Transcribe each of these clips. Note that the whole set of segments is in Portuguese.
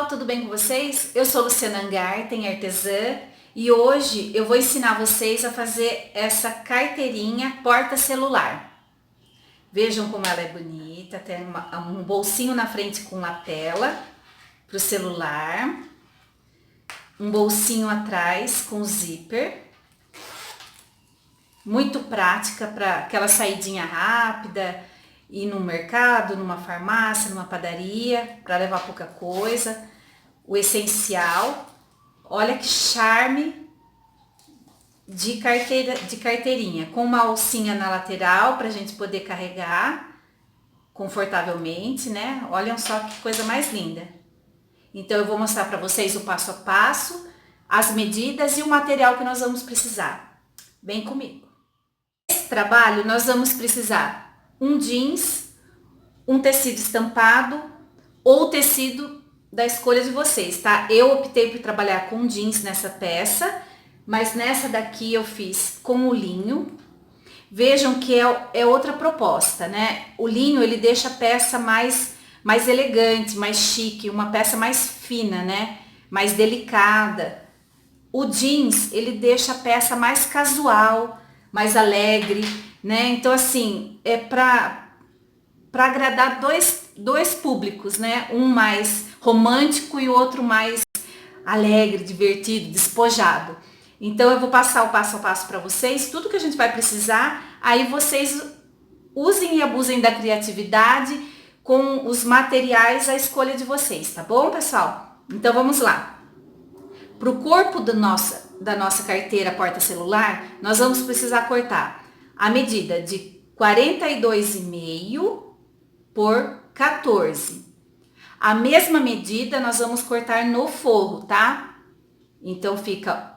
pessoal, tudo bem com vocês? Eu sou Luciana Angarten, artesã, e hoje eu vou ensinar vocês a fazer essa carteirinha porta-celular. Vejam como ela é bonita, tem um bolsinho na frente com lapela para o celular, um bolsinho atrás com zíper, muito prática para aquela saidinha rápida, ir no mercado, numa farmácia, numa padaria, para levar pouca coisa. O essencial, olha que charme de carteirinha, com uma alcinha na lateral para a gente poder carregar confortavelmente, né? Olhem só que coisa mais linda. Então eu vou mostrar para vocês o passo a passo, as medidas e o material que nós vamos precisar. Vem comigo. Nesse trabalho nós vamos precisar um jeans, um tecido estampado ou tecido da escolha de vocês, tá? Eu optei por trabalhar com jeans nessa peça, mas nessa daqui eu fiz com o linho. Vejam que é outra proposta, né? O linho, ele deixa a peça mais elegante, mais chique, uma peça mais fina, né? Mais delicada. O jeans, ele deixa a peça mais casual, mais alegre, né? Então, assim, é para agradar dois públicos, né? Um mais romântico e o outro mais alegre, divertido, despojado. Então eu vou passar o passo a passo para vocês, tudo que a gente vai precisar, aí vocês usem e abusem da criatividade com os materiais à escolha de vocês, tá bom, pessoal? Então vamos lá. Para o corpo da nossa carteira porta-celular, nós vamos precisar cortar a medida de 42,5 por 14. A mesma medida nós vamos cortar no forro, tá? Então fica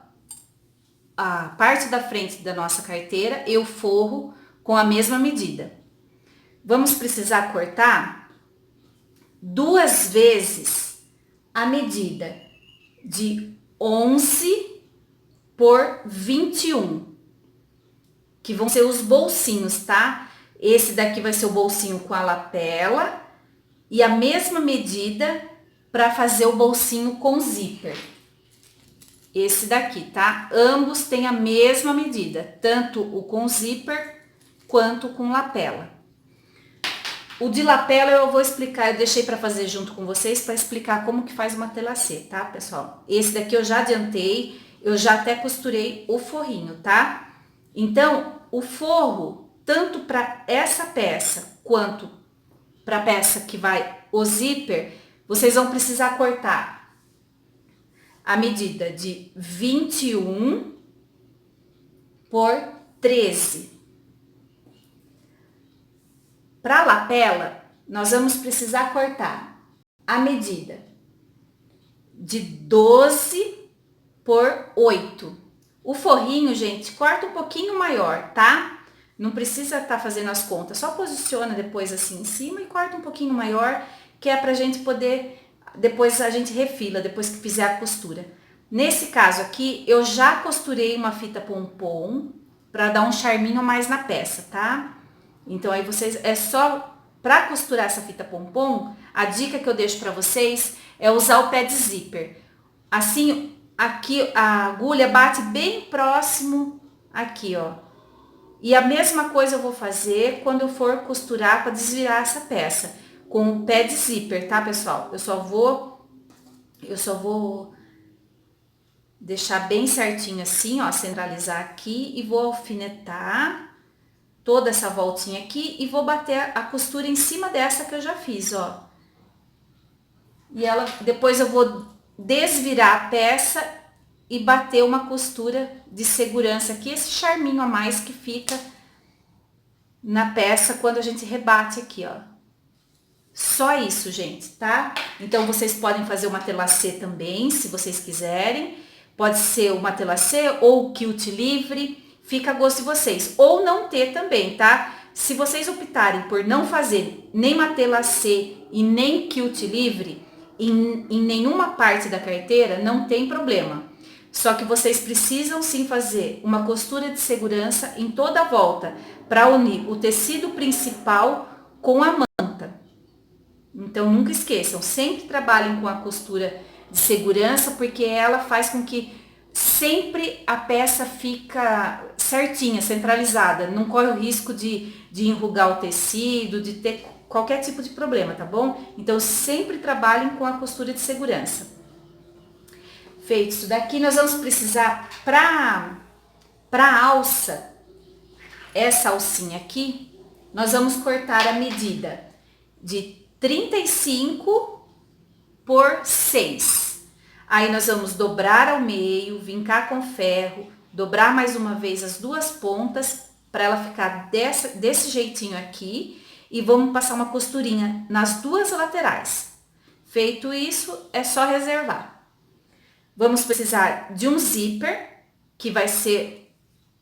a parte da frente da nossa carteira e o forro com a mesma medida. Vamos precisar cortar 2 vezes a medida de 11 por 21, que vão ser os bolsinhos, tá? Esse daqui vai ser o bolsinho com a lapela e a mesma medida para fazer o bolsinho com zíper. Esse daqui, tá? Ambos têm a mesma medida, tanto o com zíper quanto com lapela. O de lapela eu vou explicar, eu deixei para fazer junto com vocês para explicar como que faz uma telacê, tá, pessoal? Esse daqui eu já adiantei, eu já até costurei o forrinho, tá? Então, o forro, tanto para essa peça quanto para a peça que vai o zíper, vocês vão precisar cortar a medida de 21 por 13. Para a lapela, nós vamos precisar cortar a medida de 12 por 8. O forrinho, gente, corta um pouquinho maior, tá? Não precisa estar fazendo as contas, só posiciona depois assim em cima e corta um pouquinho maior, que é pra gente poder, depois a gente refila, depois que fizer a costura. Nesse caso aqui, eu já costurei uma fita pompom para dar um charminho mais na peça, tá? Então aí vocês, é só para costurar essa fita pompom, a dica que eu deixo para vocês é usar o pé de zíper. Assim, aqui a agulha bate bem próximo aqui, ó. E a mesma coisa eu vou fazer quando eu for costurar para desvirar essa peça, com o pé de zíper, tá, pessoal? Eu só vou deixar bem certinho assim, ó, centralizar aqui e vou alfinetar toda essa voltinha aqui e vou bater a costura em cima dessa que eu já fiz, ó. E ela, depois eu vou desvirar a peça e bater uma costura de segurança aqui, esse charminho a mais que fica na peça quando a gente rebate aqui, ó. Só isso, gente, tá? Então vocês podem fazer uma telacê também, se vocês quiserem. Pode ser uma telacê ou quilt livre, fica a gosto de vocês. Ou não ter também, tá? Se vocês optarem por não fazer nem uma telacê e nem quilt livre em nenhuma parte da carteira, não tem problema. Só que vocês precisam sim fazer uma costura de segurança em toda a volta para unir o tecido principal com a manta. Então nunca esqueçam, sempre trabalhem com a costura de segurança, porque ela faz com que sempre a peça fica certinha, centralizada, não corre o risco de enrugar o tecido, de ter qualquer tipo de problema, tá bom? Então sempre trabalhem com a costura de segurança. Feito isso daqui, nós vamos precisar para alça, essa alcinha aqui, nós vamos cortar a medida de 35 por 6. Aí nós vamos dobrar ao meio, vincar com ferro, dobrar mais uma vez as duas pontas para ela ficar desse jeitinho aqui e vamos passar uma costurinha nas duas laterais. Feito isso, é só reservar. Vamos precisar de um zíper, que vai ser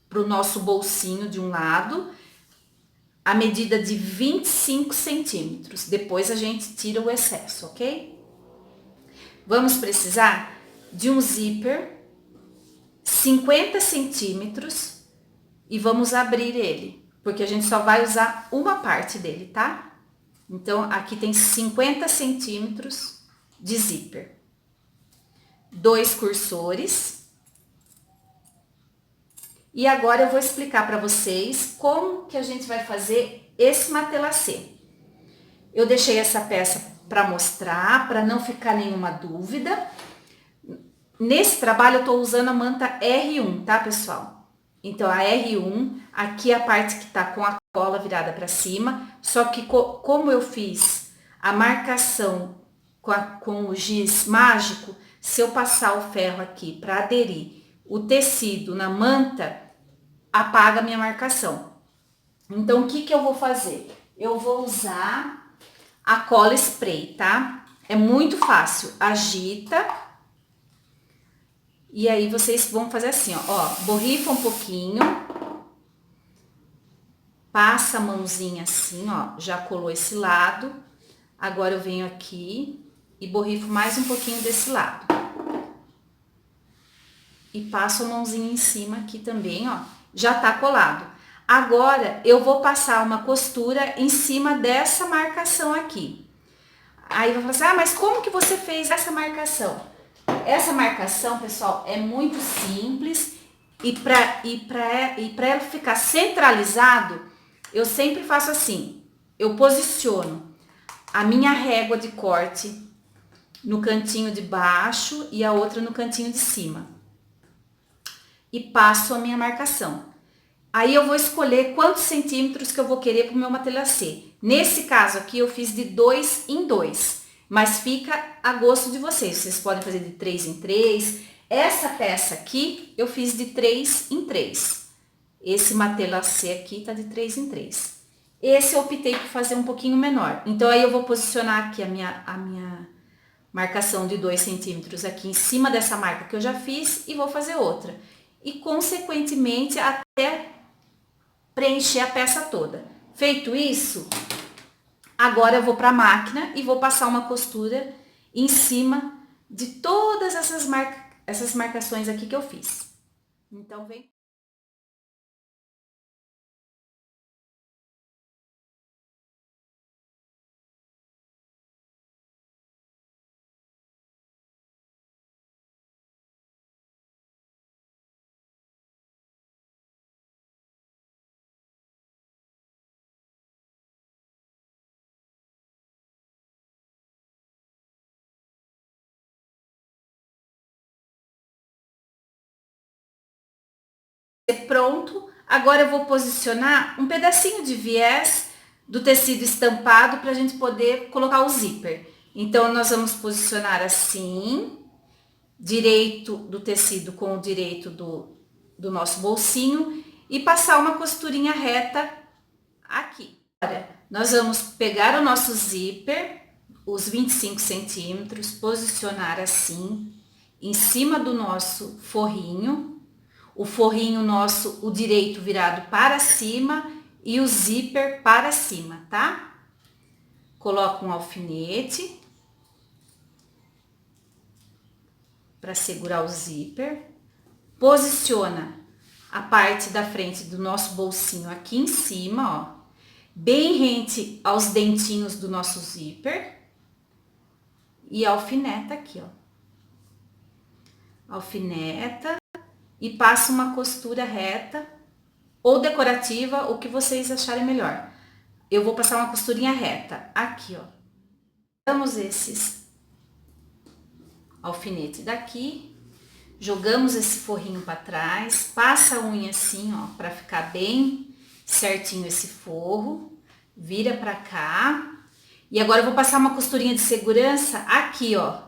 para o nosso bolsinho de um lado, a medida de 25 centímetros. Depois a gente tira o excesso, ok? Vamos precisar de um zíper 50 centímetros e vamos abrir ele, porque a gente só vai usar uma parte dele, tá? Então, aqui tem 50 centímetros de zíper. 2 cursores. E agora eu vou explicar para vocês como que a gente vai fazer esse matelacê. Eu deixei essa peça para mostrar, para não ficar nenhuma dúvida. Nesse trabalho eu estou usando a manta R1, tá, pessoal? Então a R1, aqui é a parte que tá com a cola virada para cima, só que como eu fiz a marcação com o giz mágico, se eu passar o ferro aqui para aderir o tecido na manta, apaga a minha marcação. Então, o que que eu vou fazer? Eu vou usar a cola spray, tá? É muito fácil. Agita. E aí, vocês vão fazer assim, ó. Borrifa um pouquinho. Passa a mãozinha assim, ó. Já colou esse lado. Agora, eu venho aqui e borrifo mais um pouquinho desse lado. E passo a mãozinha em cima aqui também, ó. Já tá colado. Agora, eu vou passar uma costura em cima dessa marcação aqui. Aí vai falar assim, mas como que você fez essa marcação? Essa marcação, pessoal, é muito simples. E para ela ficar centralizado, eu sempre faço assim. Eu posiciono a minha régua de corte no cantinho de baixo e a outra no cantinho de cima. E passo a minha marcação. Aí eu vou escolher quantos centímetros que eu vou querer para o meu matelacê. Nesse caso aqui eu fiz de 2 em 2, mas fica a gosto de vocês. Vocês podem fazer de 3 em 3. Essa peça aqui eu fiz de 3 em 3. Esse matelacê aqui tá de 3 em 3. Esse eu optei por fazer um pouquinho menor. Então aí eu vou posicionar aqui a minha marcação de 2 centímetros aqui em cima dessa marca que eu já fiz e vou fazer outra. E consequentemente até preencher a peça toda. Feito isso, agora eu vou para a máquina e vou passar uma costura em cima de todas essas marcações aqui que eu fiz. Então vem. Pronto, agora eu vou posicionar um pedacinho de viés do tecido estampado para a gente poder colocar o zíper. Então, nós vamos posicionar assim, direito do tecido com o direito do nosso bolsinho e passar uma costurinha reta aqui. Agora, nós vamos pegar o nosso zíper, os 25 centímetros, posicionar assim, em cima do nosso forrinho. O forrinho nosso, o direito virado para cima e o zíper para cima, tá? Coloca um alfinete para segurar o zíper. Posiciona a parte da frente do nosso bolsinho aqui em cima, ó. Bem rente aos dentinhos do nosso zíper. e alfineta aqui, ó. Alfineta e passa uma costura reta ou decorativa, o que vocês acharem melhor. Eu vou passar uma costurinha reta aqui, ó. Damos esses alfinete daqui, jogamos esse forrinho para trás, passa a unha assim, ó, para ficar bem certinho esse forro, vira para cá. E agora eu vou passar uma costurinha de segurança aqui, ó,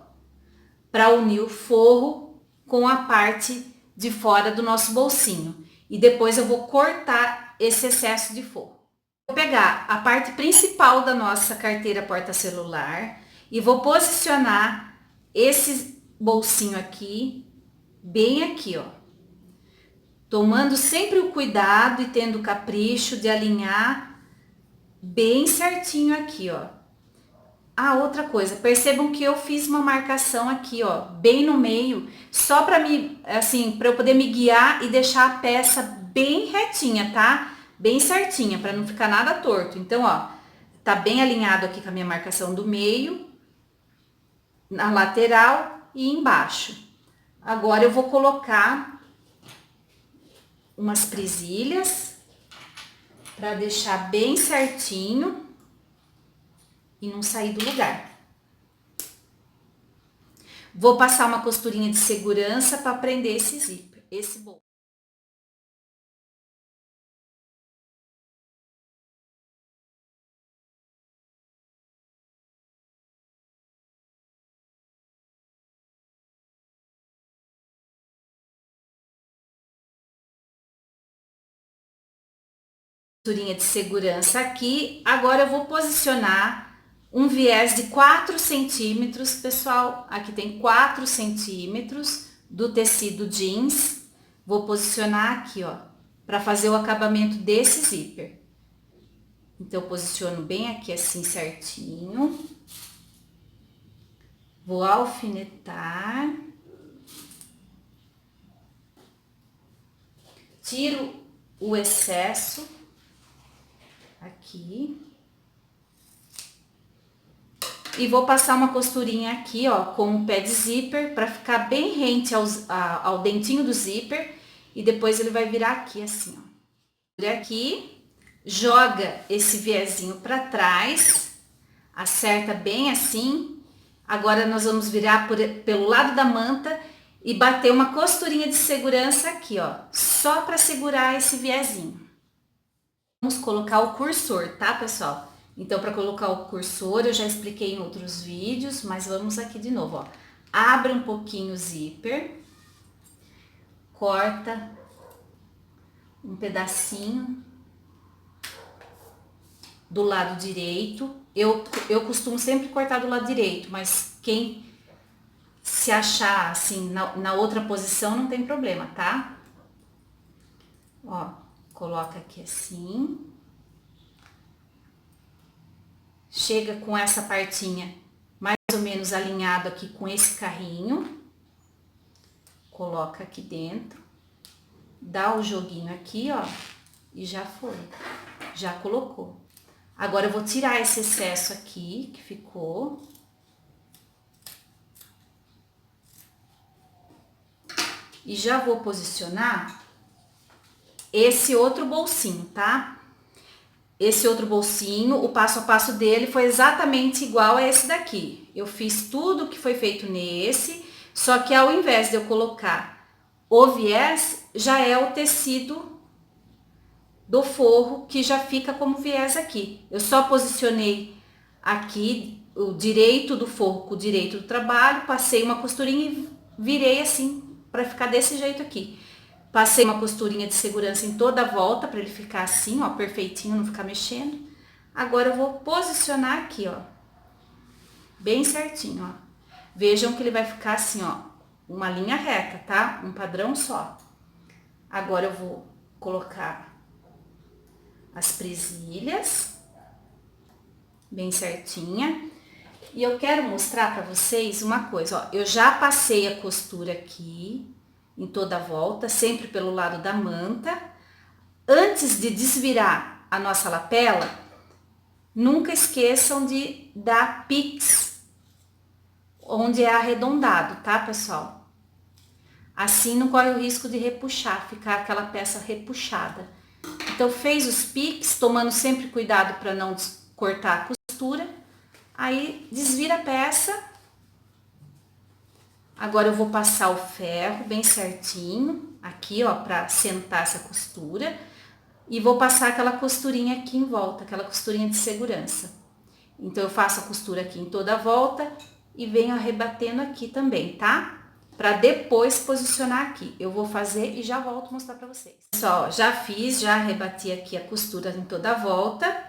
para unir o forro com a parte de fora do nosso bolsinho. E depois eu vou cortar esse excesso de forro. Vou pegar a parte principal da nossa carteira porta-celular e vou posicionar esse bolsinho aqui, bem aqui, ó. Tomando sempre o cuidado e tendo o capricho de alinhar bem certinho aqui, ó. Ah, outra coisa, percebam que eu fiz uma marcação aqui, ó, bem no meio, só para eu poder me guiar e deixar a peça bem retinha, tá? Bem certinha, para não ficar nada torto. Então, ó, tá bem alinhado aqui com a minha marcação do meio, na lateral e embaixo. Agora eu vou colocar umas presilhas para deixar bem certinho e não sair do lugar. Vou passar uma costurinha de segurança para prender esse zíper, esse bolso. Costurinha de segurança aqui. Agora eu vou posicionar um viés de 4 centímetros, pessoal. Aqui tem 4 centímetros do tecido jeans. Vou posicionar aqui, ó, para fazer o acabamento desse zíper. Então, eu posiciono bem aqui assim certinho. Vou alfinetar. Tiro o excesso aqui. E vou passar uma costurinha aqui, ó, com o pé de zíper para ficar bem rente ao dentinho do zíper. E depois ele vai virar aqui assim, ó. Aqui, joga esse viezinho para trás, acerta bem assim. Agora nós vamos virar pelo lado da manta e bater uma costurinha de segurança aqui, ó, só para segurar esse viezinho. Vamos colocar o cursor, tá, pessoal? Então, para colocar o cursor, eu já expliquei em outros vídeos, mas vamos aqui de novo, ó. Abre um pouquinho o zíper, corta um pedacinho do lado direito. Eu costumo sempre cortar do lado direito, mas quem se achar assim na outra posição não tem problema, tá? Ó, coloca aqui assim. Chega com essa partinha mais ou menos alinhado aqui com esse carrinho. Coloca aqui dentro. Dá o joguinho aqui, ó. E já foi. Já colocou. Agora eu vou tirar esse excesso aqui que ficou. E já vou posicionar esse outro bolsinho, tá? Esse outro bolsinho, o passo a passo dele foi exatamente igual a esse daqui. Eu fiz tudo que foi feito nesse, só que ao invés de eu colocar o viés, já é o tecido do forro que já fica como viés aqui. Eu só posicionei aqui o direito do forro com o direito do trabalho, passei uma costurinha e virei assim, para ficar desse jeito aqui. Passei uma costurinha de segurança em toda a volta para ele ficar assim, ó, perfeitinho, não ficar mexendo. Agora eu vou posicionar aqui, ó, bem certinho, ó. Vejam que ele vai ficar assim, ó, uma linha reta, tá? Um padrão só. Agora eu vou colocar as presilhas bem certinha. E eu quero mostrar para vocês uma coisa, ó. Eu já passei a costura aqui em toda a volta, sempre pelo lado da manta. Antes de desvirar a nossa lapela, nunca esqueçam de dar pix onde é arredondado, tá, pessoal? Assim não corre o risco de repuxar, ficar aquela peça repuxada. Então, fez os piques, tomando sempre cuidado para não cortar a costura. Aí, desvira a peça. Agora, eu vou passar o ferro bem certinho, aqui, ó, para sentar essa costura. E vou passar aquela costurinha aqui em volta, aquela costurinha de segurança. Então, eu faço a costura aqui em toda a volta e venho arrebatendo aqui também, tá? Para depois posicionar aqui. Eu vou fazer e já volto mostrar para vocês. Pessoal, já fiz, já arrebati aqui a costura em toda a volta.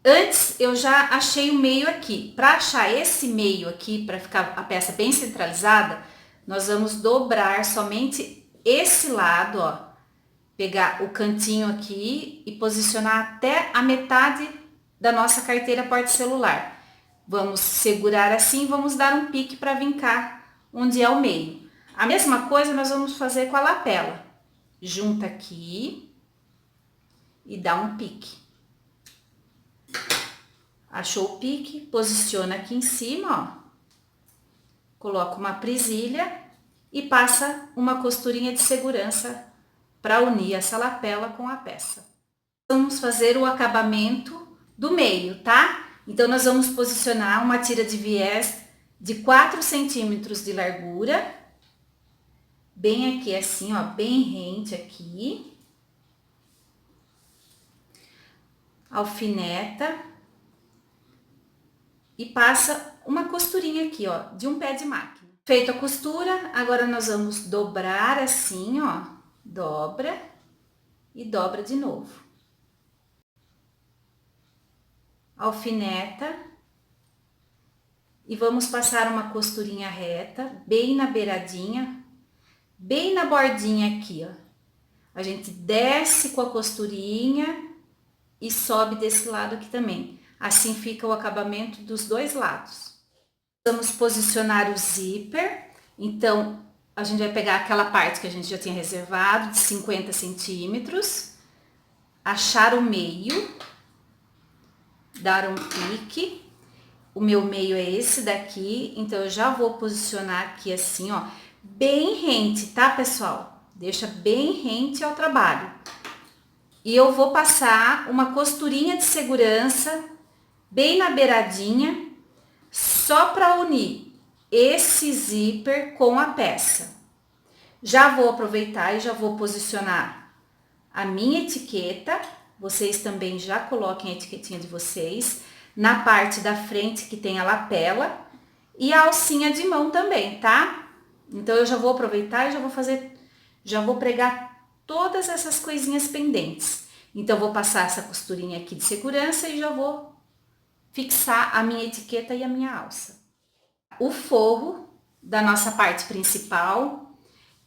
Antes, eu já achei o meio aqui. Para achar esse meio aqui, para ficar a peça bem centralizada, nós vamos dobrar somente esse lado, ó. Pegar o cantinho aqui e posicionar até a metade da nossa carteira porta-celular. Vamos segurar assim e vamos dar um pique para vincar onde é o meio. A mesma coisa nós vamos fazer com a lapela. Junta aqui e dá um pique. Achou o pique? Posiciona aqui em cima, ó. Coloca uma presilha e passa uma costurinha de segurança para unir essa lapela com a peça. Vamos fazer o acabamento do meio, tá? Então, nós vamos posicionar uma tira de viés de 4 centímetros de largura, bem aqui assim, ó, bem rente aqui. Alfineta e passa uma costurinha aqui, ó, de um pé de máquina. Feito a costura, agora nós vamos dobrar assim, ó, dobra e dobra de novo. Alfineta e vamos passar uma costurinha reta, bem na beiradinha, bem na bordinha aqui, ó. A gente desce com a costurinha e sobe desse lado aqui também. Assim fica o acabamento dos dois lados. Vamos posicionar o zíper. Então, a gente vai pegar aquela parte que a gente já tinha reservado, de 50 centímetros, achar o meio, dar um pique. O meu meio é esse daqui, então eu já vou posicionar aqui assim, ó, bem rente, tá, pessoal? Deixa bem rente ao trabalho. E eu vou passar uma costurinha de segurança bem na beiradinha, só para unir esse zíper com a peça. Já vou aproveitar e já vou posicionar a minha etiqueta. Vocês também já coloquem a etiquetinha de vocês na parte da frente que tem a lapela e a alcinha de mão também, tá? Então, eu já vou aproveitar e já vou pregar todas essas coisinhas pendentes. Então, vou passar essa costurinha aqui de segurança e já vou fixar a minha etiqueta e a minha alça. O forro da nossa parte principal,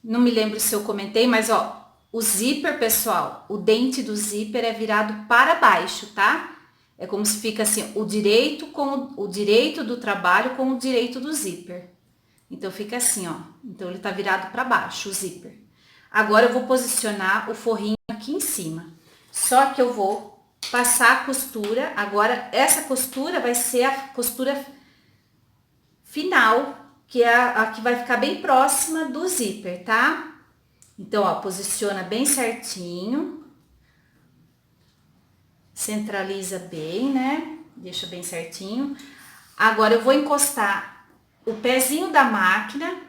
não me lembro se eu comentei, mas ó, o zíper, pessoal, o dente do zíper é virado para baixo, tá? É como se fica assim, o direito do trabalho com o direito do zíper. Então, fica assim, ó. Então, ele tá virado para baixo, o zíper. Agora, eu vou posicionar o forrinho aqui em cima. Só que eu vou passar a costura. Agora, essa costura vai ser a costura final, que é a que vai ficar bem próxima do zíper, tá? Então, ó, posiciona bem certinho. Centraliza bem, né? Deixa bem certinho. Agora, eu vou encostar o pezinho da máquina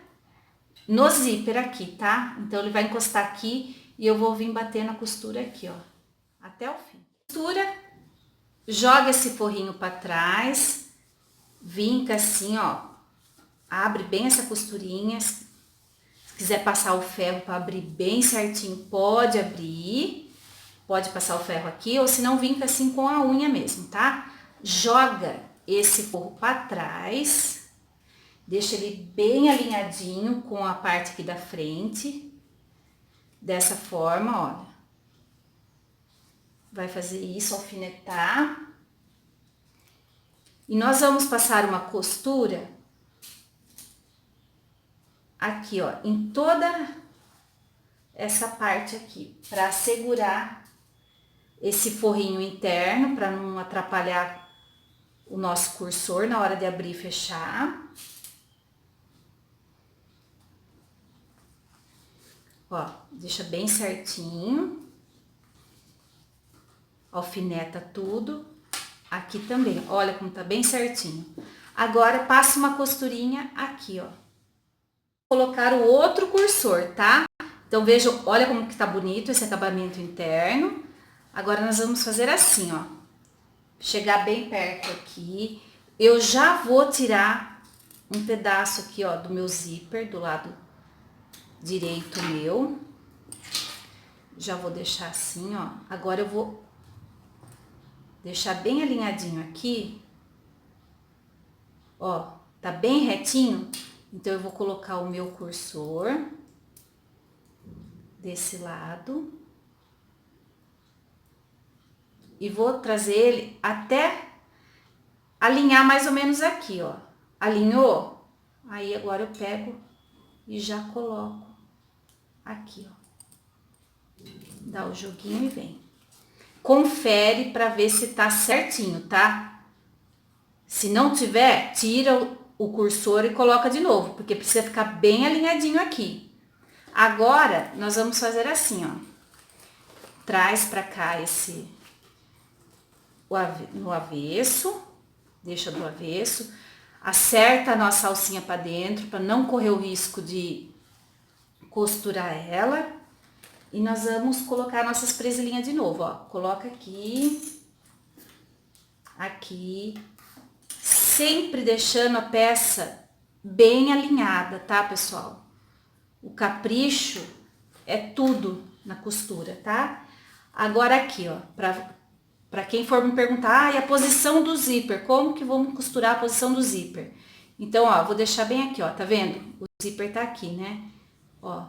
no zíper aqui, tá? Então, ele vai encostar aqui e eu vou vir batendo a costura aqui, ó, até o fim. Costura, joga esse forrinho para trás, vinca assim, ó, abre bem essa costurinha. Se quiser passar o ferro para abrir bem certinho, pode abrir, pode passar o ferro aqui, ou se não, vinca assim com a unha mesmo, tá? Joga esse forro para trás, deixa ele bem alinhadinho com a parte aqui da frente, dessa forma, olha. Vai fazer isso, alfinetar. E nós vamos passar uma costura aqui, ó, em toda essa parte aqui, para segurar esse forrinho interno, para não atrapalhar o nosso cursor na hora de abrir e fechar. Ó, deixa bem certinho. Alfineta tudo. Aqui também, olha como tá bem certinho. Agora, passa uma costurinha aqui, ó. Vou colocar o outro cursor, tá? Então, vejam, olha como que tá bonito esse acabamento interno. Agora, nós vamos fazer assim, ó. Chegar bem perto aqui. Eu já vou tirar um pedaço aqui, ó, do meu zíper, do lado direito meu. Já vou deixar assim, ó. Agora eu vou deixar bem alinhadinho aqui. Ó, tá bem retinho. Então, eu vou colocar o meu cursor desse lado. E vou trazer ele até alinhar mais ou menos aqui, ó. Alinhou? Aí, agora eu pego e já coloco aqui, ó. Dá o joguinho e vem. Confere pra ver se tá certinho, tá? Se não tiver, tira o cursor e coloca de novo, porque precisa ficar bem alinhadinho aqui. Agora, nós vamos fazer assim, ó. Traz pra cá no avesso, deixa do avesso, acerta a nossa alcinha pra dentro, pra não correr o risco de costurar ela. E nós vamos colocar nossas presilhinhas de novo, ó. Coloca aqui, aqui, sempre deixando a peça bem alinhada, tá, pessoal? O capricho é tudo na costura, tá? Agora aqui, ó, pra quem for me perguntar, e a posição do zíper, como que vamos costurar a posição do zíper? Então, ó, vou deixar bem aqui, ó, tá vendo? O zíper tá aqui, né? Ó,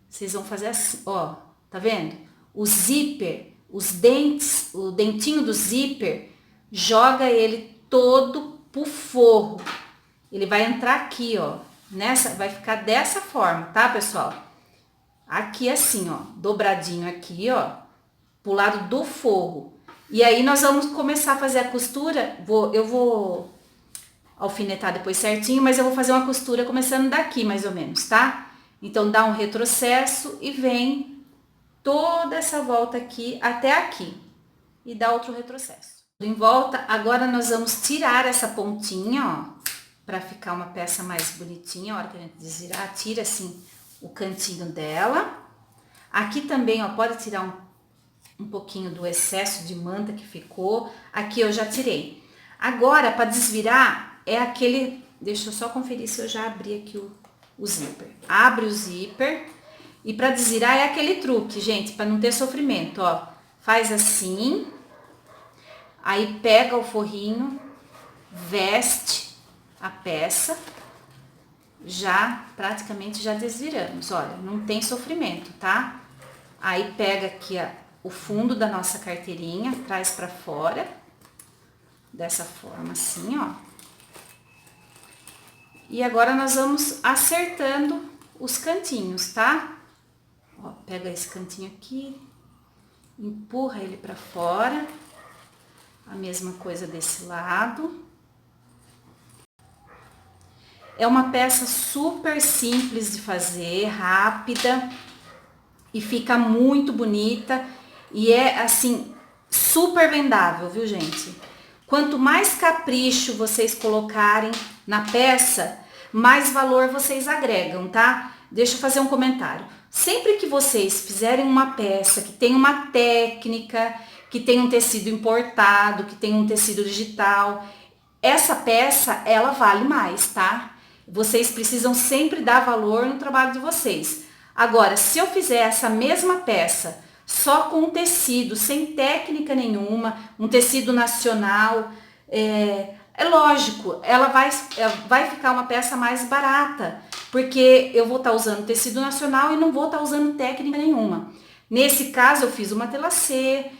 vocês vão fazer assim, ó, tá vendo? O zíper, os dentes, o dentinho do zíper, joga ele todo pro forro. Ele vai entrar aqui, ó, nessa, vai ficar dessa forma, tá, pessoal? Aqui assim, ó, dobradinho aqui, ó, pro lado do forro. E aí nós vamos começar a fazer a costura. Eu vou alfinetar depois certinho, mas eu vou fazer uma costura começando daqui, mais ou menos, tá? Então, dá um retrocesso e vem toda essa volta aqui até aqui. E dá outro retrocesso. Em volta, agora nós vamos tirar essa pontinha, ó, pra ficar uma peça mais bonitinha. A hora que a gente desvirar, tira assim o cantinho dela. Aqui também, ó, pode tirar um pouquinho do excesso de manta que ficou. Aqui eu já tirei. Agora, para desvirar, é aquele... Deixa eu só conferir se eu já abri aqui o zíper. Abre o zíper. E para desvirar é aquele truque, gente, para não ter sofrimento, ó. Faz assim. Aí pega o forrinho, veste a peça. Já, praticamente já desviramos, olha, não tem sofrimento, tá? Aí pega aqui, ó, o fundo da nossa carteirinha, traz pra fora, dessa forma assim, ó. E agora nós vamos acertando os cantinhos, tá? Ó, pega esse cantinho aqui, empurra ele pra fora, a mesma coisa desse lado. É uma peça super simples de fazer, rápida, e fica muito bonita. E é, assim, super vendável, viu, gente? Quanto mais capricho vocês colocarem na peça, mais valor vocês agregam, tá? Deixa eu fazer um comentário. Sempre que vocês fizerem uma peça que tem uma técnica, que tem um tecido importado, que tem um tecido digital, essa peça, ela vale mais, tá? Vocês precisam sempre dar valor no trabalho de vocês. Agora, se eu fizer essa mesma peça só com um tecido, sem técnica nenhuma, um tecido nacional, é lógico, ela vai ficar uma peça mais barata, porque eu vou estar usando tecido nacional e não vou estar usando técnica nenhuma. Nesse caso, eu fiz uma telacê,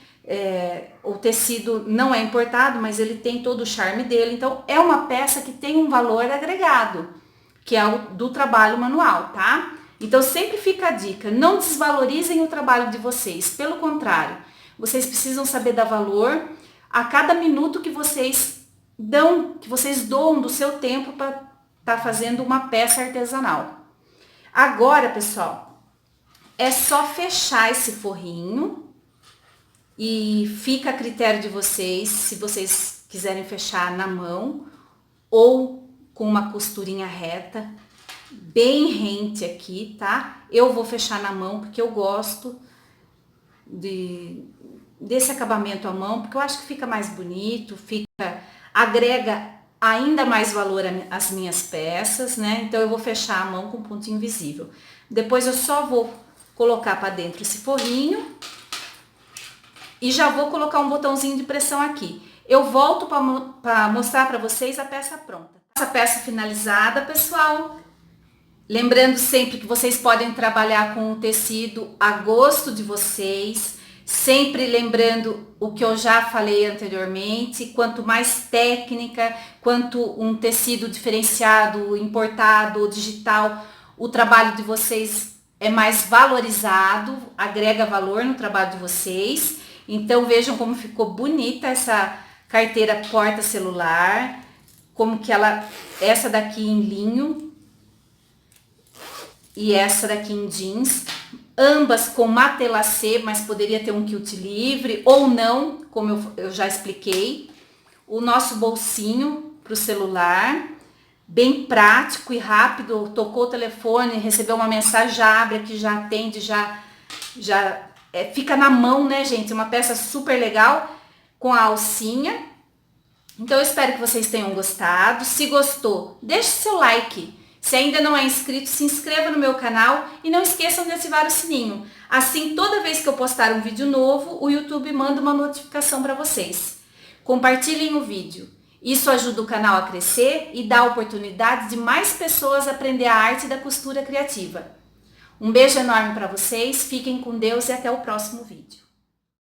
o tecido não é importado, mas ele tem todo o charme dele, então é uma peça que tem um valor agregado, que é o do trabalho manual, tá? Então sempre fica a dica, não desvalorizem o trabalho de vocês, pelo contrário, vocês precisam saber dar valor a cada minuto que vocês doam do seu tempo para estar fazendo uma peça artesanal. Agora, pessoal, é só fechar esse forrinho e fica a critério de vocês, se vocês quiserem fechar na mão ou com uma costurinha reta, bem rente aqui, tá? Eu vou fechar na mão porque eu gosto desse acabamento à mão, porque eu acho que fica mais bonito, agrega ainda mais valor às minhas peças, né? Então eu vou fechar a mão com ponto invisível. Depois eu só vou colocar para dentro esse forrinho e já vou colocar um botãozinho de pressão aqui. Eu volto para mostrar para vocês a peça pronta. Essa peça finalizada, pessoal. Lembrando sempre que vocês podem trabalhar com o tecido a gosto de vocês, sempre lembrando o que eu já falei anteriormente, quanto mais técnica, quanto um tecido diferenciado, importado ou digital, o trabalho de vocês é mais valorizado, agrega valor no trabalho de vocês. Então vejam como ficou bonita essa carteira porta-celular, como que essa daqui em linho e essa daqui em jeans, ambas com matelacê, mas poderia ter um quilt livre ou não, como eu já expliquei. O nosso bolsinho para o celular, bem prático e rápido, tocou o telefone, recebeu uma mensagem, já abre aqui, já atende, fica na mão, né, gente? Uma peça super legal com a alcinha. Então eu espero que vocês tenham gostado. Se gostou, deixe seu like. Se ainda não é inscrito, se inscreva no meu canal e não esqueçam de ativar o sininho. Assim, toda vez que eu postar um vídeo novo, o YouTube manda uma notificação para vocês. Compartilhem o vídeo. Isso ajuda o canal a crescer e dá a oportunidade de mais pessoas aprender a arte da costura criativa. Um beijo enorme para vocês, fiquem com Deus e até o próximo vídeo.